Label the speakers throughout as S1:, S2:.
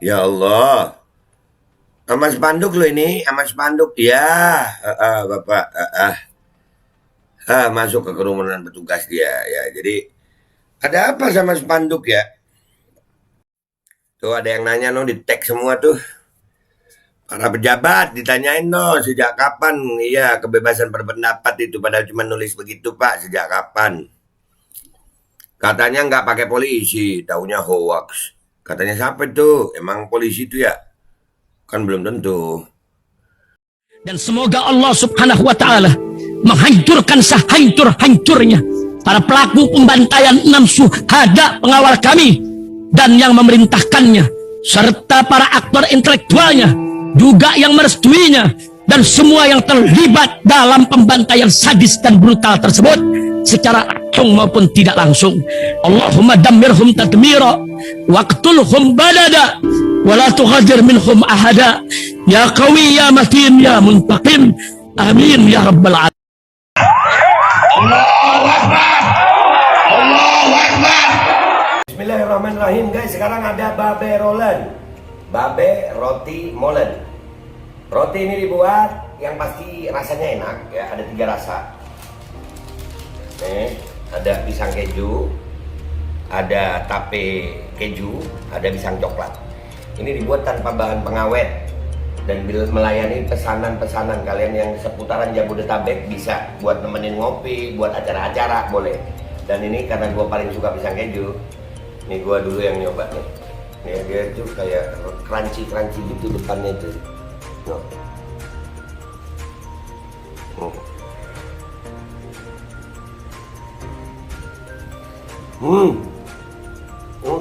S1: Ya Allah, sama spanduk lo ini, sama spanduk ya, Bapak, masuk ke kerumunan petugas dia, ya. Jadi ada apa sama spanduk ya? Tuh ada yang nanya no di tag semua tuh. Para pejabat ditanyain no sejak kapan iya kebebasan berpendapat itu padahal cuma nulis begitu Pak sejak kapan? Katanya nggak pakai polisi, taunya hoax. Katanya siapa tuh? Emang polisi itu ya? Kan belum tentu.
S2: Dan semoga Allah subhanahu wa ta'ala menghancurkan sehancur-hancurnya para pelaku pembantaian 6 syuhada pengawal kami dan yang memerintahkannya, serta para aktor intelektualnya, juga yang merestuinya, dan semua yang terlibat dalam pembantaian sadis dan brutal tersebut secara langsung maupun tidak langsung. Allahumma dammirhum tadmira waqtulhum badada wala tughadir minhum ahada ya qawi ya matin ya muntaqim amin ya rabbal alamin.
S1: Allahu Akbar. Allahu Akbar. Bismillahirrahmanirrahim guys, sekarang ada babe rolen. Babe roti molen. Roti ini dibuat yang pasti rasanya enak ya, ada 3 rasa. Nih, ada pisang keju, ada tape keju, ada pisang coklat. Ini dibuat tanpa bahan pengawet dan melayani pesanan-pesanan kalian yang seputaran Jabodetabek, bisa buat nemenin ngopi, buat acara-acara boleh. Dan ini karena gue paling suka pisang keju, nih gue dulu yang nyoba nih. Nih dia tuh kayak crunchy gitu depannya tuh. No.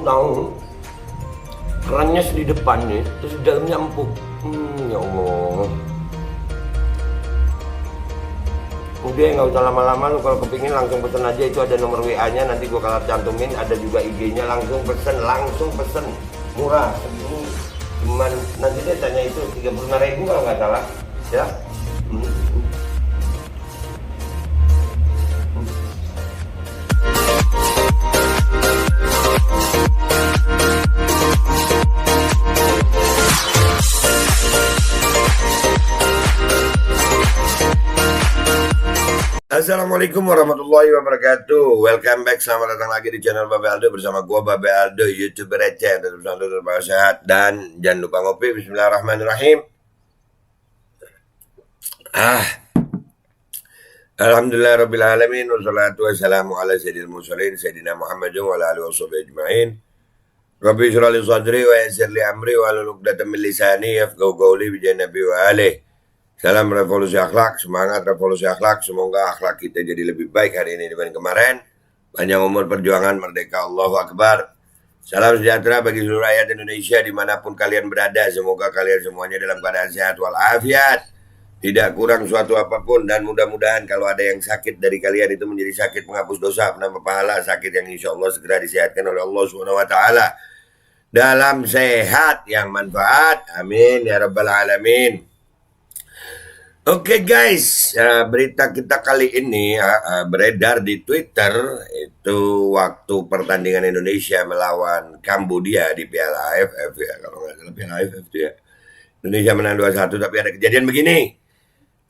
S1: Tahu kerannya di depan nih, terus di dalamnya empuk. Ya Allah. Udah nggak usah lama-lama, lu kalau kepingin langsung pesen aja, itu ada nomor WA-nya, nanti gua kalau cantumin, ada juga IG-nya, langsung pesen, murah. Ini cuman nanti dia tanya itu 35.000 kalau nggak salah, ya. Assalamualaikum warahmatullahi wabarakatuh. Welcome back, selamat datang lagi di channel Babe Aldo bersama gua Babe Aldo, YouTuber receh. Tetap selalu sehat dan jangan lupa ngopi. Bismillahirrahmanirrahim. Alhamdulillah rabbil alamin, wassalatu wassalamu ala sayyidil mursalin sayyidina Muhammadin wa ala alihi washabihi ajmain. Rabbi shrah li sadri wa yassir li amri wa hlul 'uqdatam min lisani yafqahu qawli bi nabi wa alihi. Salam revolusi akhlak, semangat revolusi akhlak. Semoga akhlak kita jadi lebih baik hari ini dibanding kemarin. Panjang umur perjuangan, merdeka, Allahu Akbar. Salam sejahtera bagi seluruh rakyat Indonesia dimanapun kalian berada. Semoga kalian semuanya dalam keadaan sehat walafiat, tidak kurang suatu apapun. Dan mudah-mudahan kalau ada yang sakit dari kalian itu menjadi sakit penghapus dosa, penambah pahala, sakit yang insya Allah segera disehatkan oleh Allah SWT dalam sehat yang manfaat. Amin ya rabbal alamin. Oke guys, berita kita kali ini beredar di Twitter, itu waktu pertandingan Indonesia melawan Kambodia di Piala AFF ya, kalau nggak salah Piala AFF itu ya. Indonesia menang 2-1, tapi ada kejadian begini.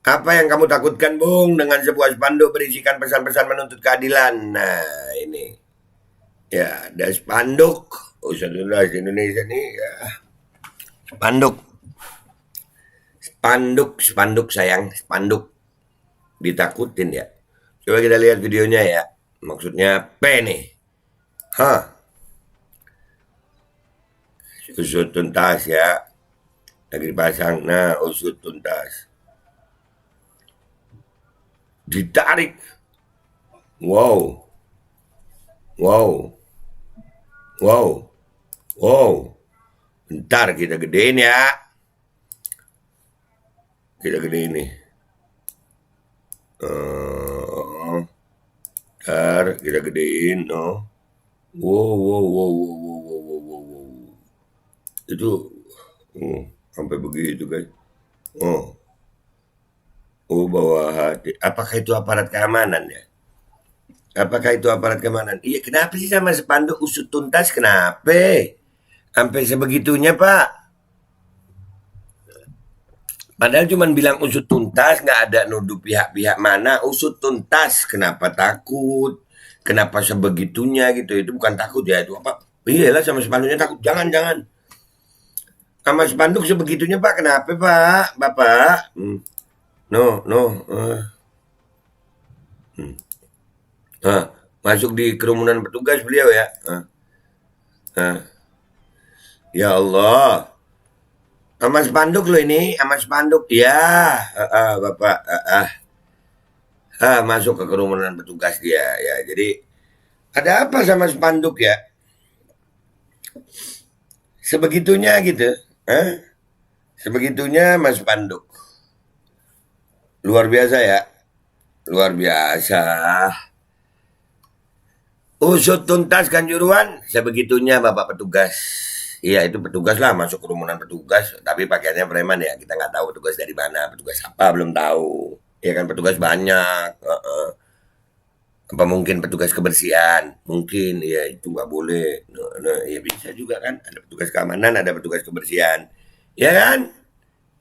S1: Apa yang kamu takutkan, Bung, dengan sebuah spanduk berisikan pesan-pesan menuntut keadilan? Nah, ini. Ya, ada spanduk. Usahlah Indonesia nih ya. Spanduk sayang, spanduk. Ditakutin ya. Coba kita lihat videonya ya. Maksudnya P nih. Usut tuntas ya. Lagi dipasang. Nah, usut tuntas. Ditarik. Wow. Bentar kita gedein ya. Kita gede ini. Kita gedein. Wow. Itu sampai begitu guys. Bawah hati. Apakah itu aparat keamanan ya? Iya, kenapa sih sama spanduk usut tuntas? Kenapa? Sampai sebegitunya, Pak. Padahal cuma bilang usut tuntas, nggak ada nuduh pihak-pihak mana. Usut tuntas, kenapa takut? Kenapa sebegitunya gitu? Itu bukan takut ya, itu apa? Iyalah sama spanduknya takut. Jangan, jangan. Sama spanduk sebegitunya, Pak. Kenapa, Pak? Bapak? No, no. Masuk di kerumunan petugas beliau ya. Ya Allah. Sama spanduk loh ini, sama spanduk. Ya, Bapak. Masuk ke kerumunan petugas dia ya. Jadi ada apa sama spanduk ya? Sebegitunya gitu. Sebegitunya Mas Spanduk. Luar biasa ya. Luar biasa. Usut tuntas Kanjuruhan, sebegitunya Bapak petugas. Iya itu petugas lah, masuk kerumunan petugas. Tapi pakaiannya preman ya, kita nggak tahu petugas dari mana, petugas apa belum tahu. Ya kan petugas banyak. Apa mungkin petugas kebersihan? Mungkin, ya itu nggak boleh. Nah, ya bisa juga kan, ada petugas keamanan, ada petugas kebersihan. Ya kan?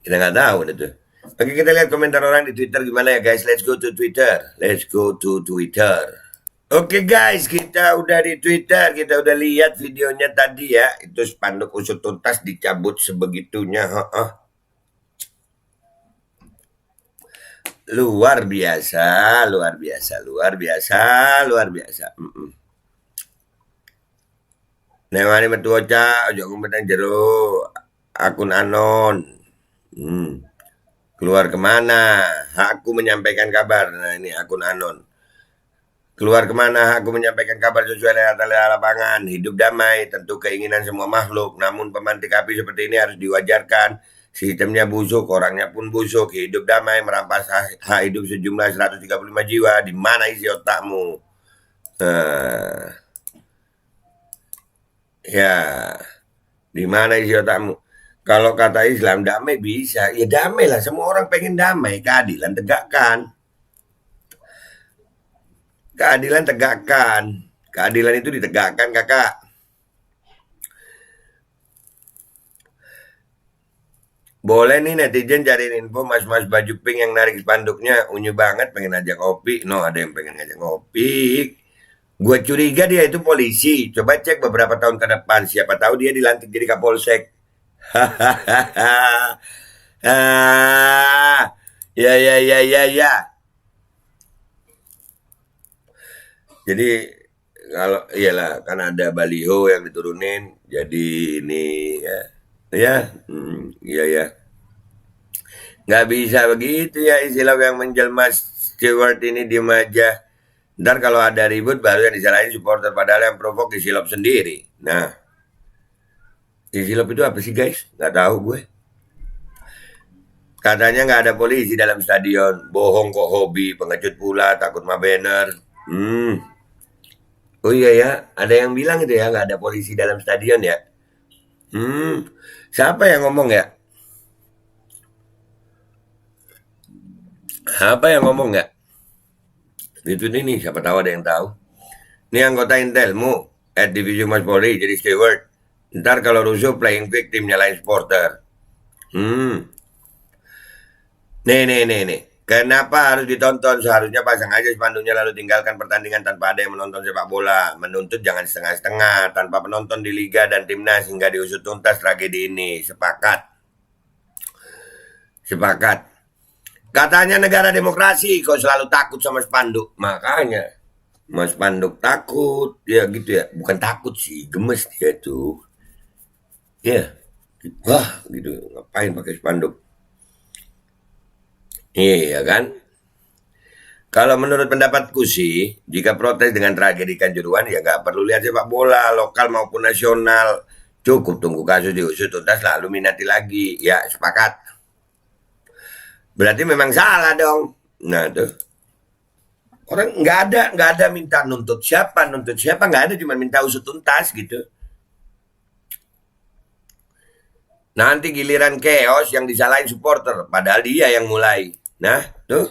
S1: Kita nggak tahu itu. Oke kita lihat komentar orang di Twitter gimana ya guys. Let's go to Twitter. Let's go to Twitter. Oke guys, kita udah di Twitter, kita udah lihat videonya tadi ya. Itu spanduk usut tuntas dicabut sebegitunya. Luar biasa, luar biasa, luar biasa, luar biasa. Newani metu oca, ojo kumpetang jero akun anon. Keluar kemana? Hakku menyampaikan kabar. Nah ini akun anon. Keluar kemana aku menyampaikan kabar sesuai dengan lapangan. Hidup damai, tentu keinginan semua makhluk. Namun pemantik api seperti ini harus diwajarkan. Sistemnya busuk, orangnya pun busuk. Hidup damai, merampas hak hidup sejumlah 135 jiwa. Di mana isi otakmu? Ya, di mana isi otakmu? Kalau kata Islam damai bisa, ya damai lah. Semua orang pengen damai, keadilan tegakkan. Keadilan tegakkan. Keadilan itu ditegakkan, kakak. Boleh nih netizen cariin info mas-mas baju pink yang narik spanduknya. Unyu banget pengen ngajak ngopi. No, ada yang pengen ngajak ngopi. Gue curiga dia itu polisi. Coba cek beberapa tahun ke depan. Siapa tahu dia dilantik jadi kapolsek. Hahaha. Ya, ya, ya, ya, ya. Jadi kalau iyalah kan ada baliho yang diturunin jadi ini ya ya iya ya nggak bisa begitu ya istilah yang menjelma steward ini diem aja. Ntar kalau ada ribut baru yang disalahin supporter padahal yang provok disilop sendiri. Nah disilop itu apa sih guys? Nggak tahu gue. Katanya nggak ada polisi dalam stadion. Bohong kok hobi, pengecut pula, takut mah banner. Oh iya ya, ada yang bilang itu ya nggak ada polisi dalam stadion ya. Siapa yang ngomong ya? Apa yang ngomong nggak? Itu ini siapa tahu ada yang tahu. Ini anggota Intelmu, Divisi Mas Polri jadi steward. Ntar kalau rusuh playing victim nyalain supporter. Nih. Kenapa harus ditonton? Seharusnya pasang aja spanduknya lalu tinggalkan pertandingan tanpa ada yang menonton sepak bola. Menuntut jangan setengah-setengah, tanpa penonton di liga dan timnas hingga diusut tuntas tragedi ini. Sepakat. Sepakat. Katanya negara demokrasi, kok selalu takut sama spanduk. Makanya, Mas Spanduk takut. Ya gitu ya, bukan takut sih, gemes dia tuh. Ya, wah gitu, ngapain pakai spanduk? Iya kan? Kalau menurut pendapatku sih, jika protes dengan tragedi Kanjuruhan ya nggak perlu lihat sepak bola lokal maupun nasional. Cukup tunggu kasus diusut tuntas lalu minati lagi. Ya sepakat. Berarti memang salah dong. Nah tuh. Orang nggak ada minta nuntut siapa nggak ada, cuma minta usut tuntas gitu. Nanti giliran chaos yang disalahin supporter, padahal dia yang mulai. Nah, tuh.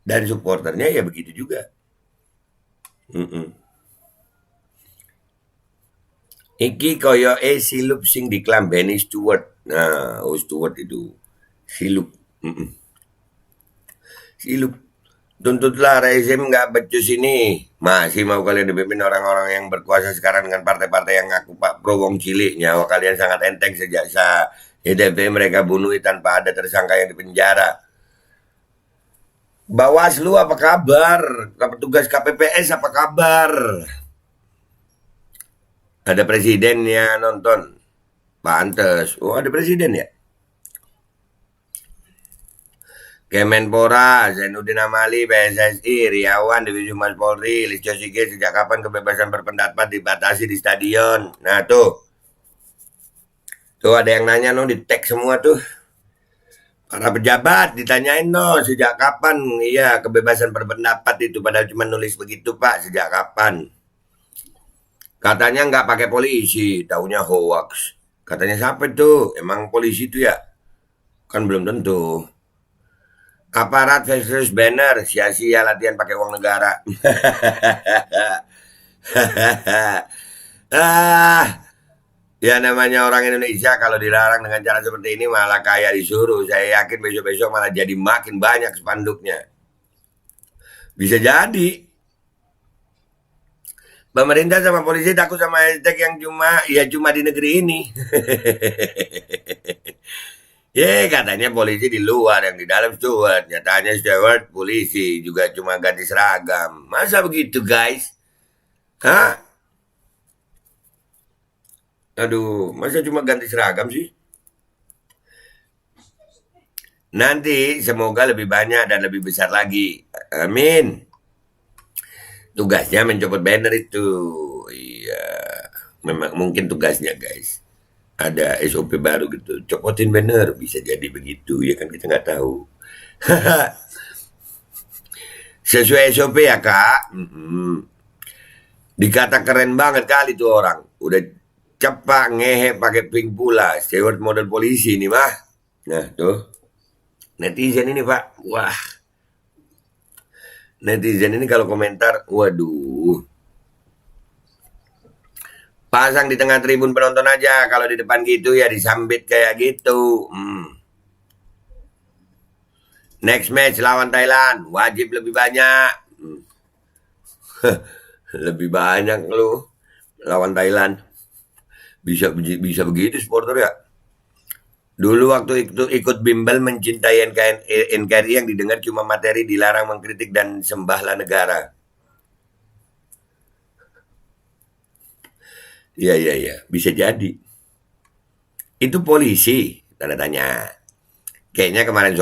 S1: Dan supporternya ya begitu juga. Iki koyoke silup sing diklambeni Stewart. Nah, oh Stewart itu silup. Mm-mm. Silup. Tuntutlah rezim nggak becus ini. Masih mau kalian dipimpin orang-orang yang berkuasa sekarang dengan partai-partai yang ngaku Pak Pro wong cilik. Nyawa kalian sangat enteng sejak HDP mereka bunuh tanpa ada tersangka yang dipenjara. Bawaslu apa kabar? Petugas KPPS apa kabar? Ada presidennya nonton. Pantes. Oh, ada presiden ya? Kemenpora, Zainuddin Amali, PSSI, Riawan, Divisi Humas Polri, Listio Sigit, sejak kapan kebebasan berpendapat dibatasi di stadion? Nah tuh, ada yang nanya no, di tag semua tuh. Para pejabat ditanyain no, sejak kapan iya kebebasan berpendapat itu, padahal cuma nulis begitu Pak, sejak kapan? Katanya nggak pakai polisi, taunya hoax. Katanya siapa tuh? Emang polisi itu ya? Kan belum tentu. Aparat versus banner, sia-sia latihan pakai uang negara. Ya namanya orang Indonesia kalau dilarang dengan cara seperti ini malah kayak disuruh. Saya yakin besok-besok malah jadi makin banyak spanduknya. Bisa jadi. Pemerintah sama polisi takut sama hashtag yang cuma di negeri ini. Katanya polisi di luar, yang di dalam steward. Nyatanya steward polisi juga cuma ganti seragam. Masa begitu guys? Hah? Aduh, masa cuma ganti seragam sih? Nanti semoga lebih banyak dan lebih besar lagi. Amin. Tugasnya mencopot banner itu. Iya, memang mungkin tugasnya guys. Ada SOP baru gitu, copotin banner, bisa jadi begitu ya kan, kita nggak tahu. Sesuai SOP ya kak. Dikata keren banget kali tuh orang, udah cepat ngehe pakai pink pula, steward model polisi nih mah. Nah tuh netizen ini pak, wah netizen ini kalau komentar, waduh. Pasang di tengah tribun penonton aja. Kalau di depan gitu ya disambit kayak gitu. Next match lawan Thailand. Wajib lebih banyak. Lebih banyak lu lawan Thailand. Bisa begitu supporter ya. Dulu waktu itu ikut bimbel mencintai NKRI yang didengar cuma materi, dilarang mengkritik dan sembahlah negara. Iya, bisa jadi. Itu polisi, tanda tanya. Kayaknya kemarin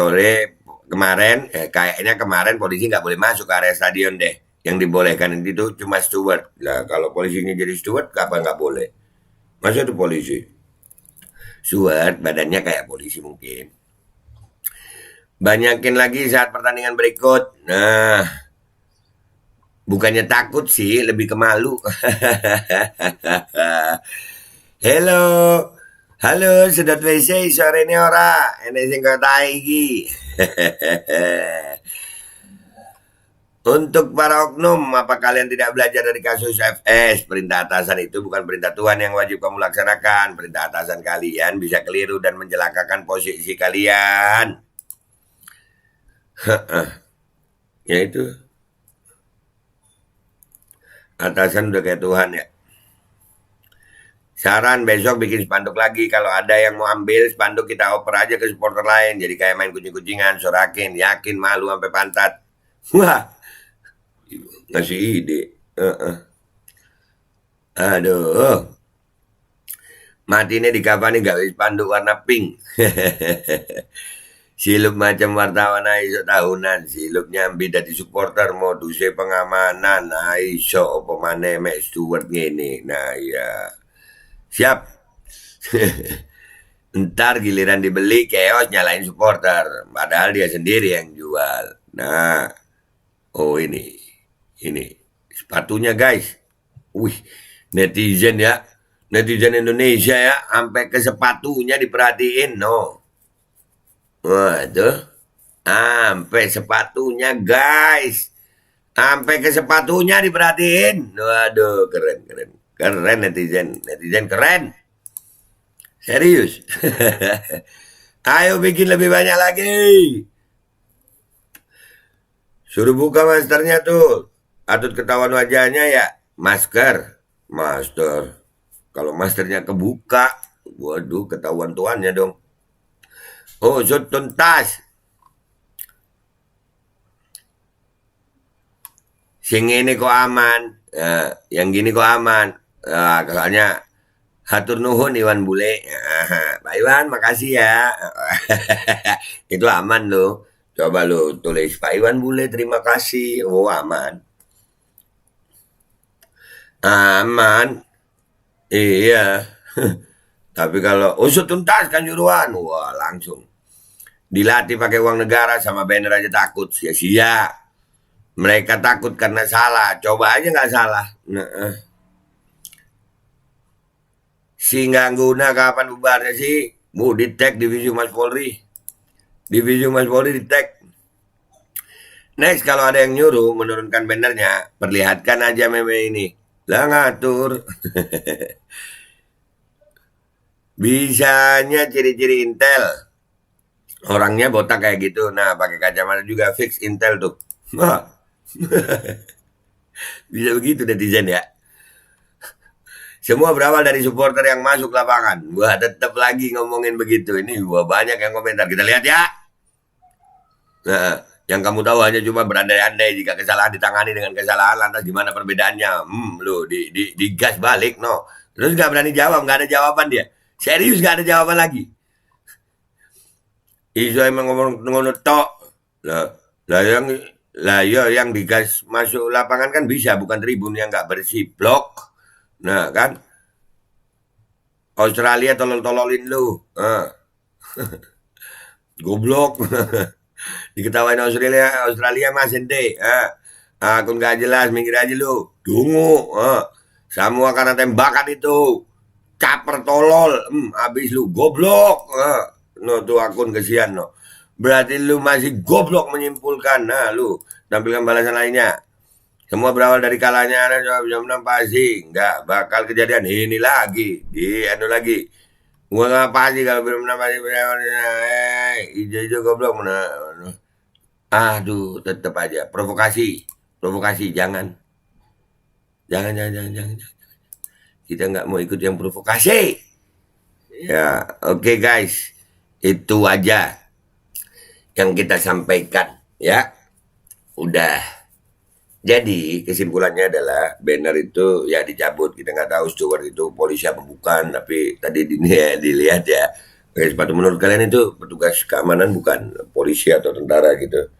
S1: polisi nggak boleh masuk ke area stadion deh. Yang dibolehkan itu cuma steward. Lah kalau polisinya jadi steward, kapan nggak boleh? Masa itu polisi? Steward, badannya kayak polisi mungkin. Banyakin lagi saat pertandingan berikut. Nah, bukannya takut sih, lebih ke malu. Halo, sedot WC sore ini ora, ini sing kota iki. Untuk para oknum, apa kalian tidak belajar dari kasus FS? Perintah atasan itu bukan perintah Tuhan yang wajib kamu laksanakan. Perintah atasan kalian bisa keliru dan mencelakakan posisi kalian. Ya itu. Atasan udah kayak Tuhan ya. Saran besok bikin spanduk lagi. Kalau ada yang mau ambil spanduk, kita oper aja ke supporter lain. Jadi kayak main kucing-kucingan, sorakin, yakin, malu sampai pantat. Wah, ngasih ide. Aduh. Matinya di kafani gak bisa spanduk warna pink. Silup macam wartawan iso tahunan, silup nyambi dari supporter modusnya pengamanan, iso apa maneh mek steward ngene. Nah ya. Siap. Ntar giliran dibeli chaos nyalain supporter, padahal dia sendiri yang jual. Nah, oh ini sepatunya guys. Wih, netizen ya, netizen Indonesia ya, sampai ke sepatunya diperhatiin, no. Waduh, sampai sepatunya guys, sampai ke sepatunya diperhatiin. Waduh, keren. Keren netizen. Netizen keren. Serius. Ayo bikin lebih banyak lagi. Suruh buka masternya tuh. Atut ketahuan wajahnya ya. Masker. Master. Kalau masternya kebuka. Waduh, ketahuan tuannya dong. Oh, usut tuntas. Sing ini kok aman. Yang gini kok aman. Soalnya hatur nuhun Iwan Bule. Pak Iwan, makasih ya. Itu aman loh. Coba lo tulis Pak Iwan Bule, terima kasih. Oh, aman. Aman. Iya. Tapi kalau usut tuntas kan juruan, wah langsung. Dilatih pakai uang negara sama banner aja takut. Sia-sia. Mereka takut karena salah. Coba aja nggak salah. Si nggak guna kapan bubarnya sih? Bu, di-tag Divisi Humas Polri. Divisi Humas Polri di-tag. Next, kalau ada yang nyuruh menurunkan bannernya, perlihatkan aja meme ini. Lah ngatur. Bisanya ciri-ciri Intel. Orangnya botak kayak gitu. Nah, pakai kacamata juga fix Intel tuh. Bisa begitu netizen ya. Semua berawal dari supporter yang masuk lapangan. Wah, tetap lagi ngomongin begitu. Ini wah, banyak yang komentar. Kita lihat ya. Nah, yang kamu tahu hanya cuma berandai-andai. Jika kesalahan ditangani dengan kesalahan, lantas gimana perbedaannya? Lu di gas balik, no. Terus nggak berani jawab, nggak ada jawaban dia. Serius nggak ada jawaban lagi. Iso emang ngomong tok. Lah yang digas masuk lapangan kan bisa, bukan tribun yang nggak bersih blok. Nah kan, Australia tolol-tololin lu. Goblok. Diketawain Australia mas ente. Akun gak jelas, minggir aja lu. Dungu. Semua karena tembakan itu. Caper tolol. Abis lu goblok. No tuh akun kesian no. Berarti lu masih goblok menyimpulkan. Nah lu tampilkan balasan lainnya. Semua berawal dari kalanya jam 6 pasti. Nggak bakal kejadian ini lagi. Lagi. Gua nggak pasti kalau belum pasti. Hijau goblok. Aduh, tetap aja. Provokasi. Jangan. Kita nggak mau ikut yang provokasi. Ya, oke guys. Itu aja yang kita sampaikan. Ya. Udah. Jadi kesimpulannya adalah banner itu ya dicabut. Kita nggak tahu steward itu polisi apa bukan. Tapi tadi dilihat ya. Pakai sepatu, menurut kalian itu petugas keamanan bukan polisi atau tentara gitu?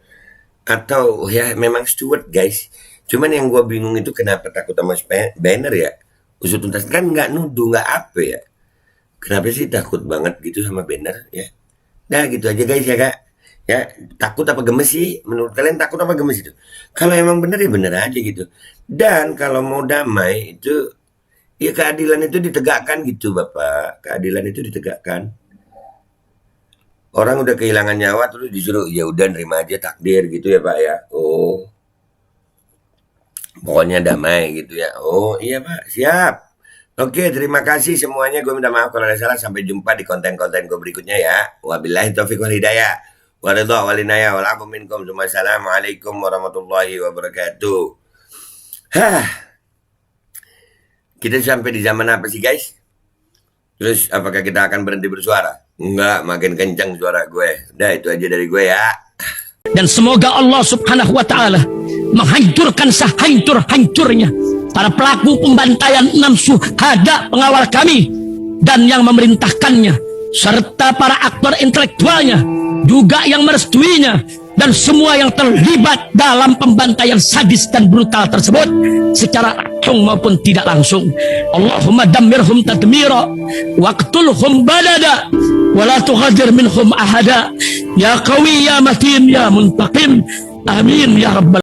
S1: Atau ya memang steward guys. Cuman yang gue bingung itu kenapa takut sama banner ya. Usut tuntas kan nggak nuduh, nggak apa ya. Kenapa sih takut banget gitu sama banner ya. Nah gitu aja guys ya kak. Ya, takut apa gemes sih? Menurut kalian takut apa gemes itu? Kalau emang bener ya bener aja gitu. Dan kalau mau damai itu, ya keadilan itu ditegakkan gitu Bapak. Keadilan itu ditegakkan. Orang udah kehilangan nyawa terus disuruh, ya udah nerima aja takdir gitu ya Pak ya. Oh, pokoknya damai gitu ya. Oh iya Pak, siap. Oke, terima kasih semuanya. Gue minta maaf kalau ada salah. Sampai jumpa di konten-konten gue berikutnya ya. Wabillahi taufiq wal hidayah. Waridha walinaya walafu minkum. Assalamualaikum warahmatullahi wabarakatuh. Kita sampai di zaman apa sih guys? Terus apakah kita akan berhenti bersuara? Enggak, makin kencang suara gue. Udah itu aja dari gue ya.
S2: Dan semoga Allah subhanahu wa ta'ala menghancurkan sehancur-hancurnya para pelaku pembantaian 6 syuhada pengawal kami dan yang memerintahkannya, serta para aktor intelektualnya juga yang merestuinya, dan semua yang terlibat dalam pembantaian sadis dan brutal tersebut secara langsung maupun tidak langsung. Allahumma dammirhum tadmira waqtulhum balada wala tughadir minhum ahada ya qawi ya matin ya muntaqim. Amin ya rabbal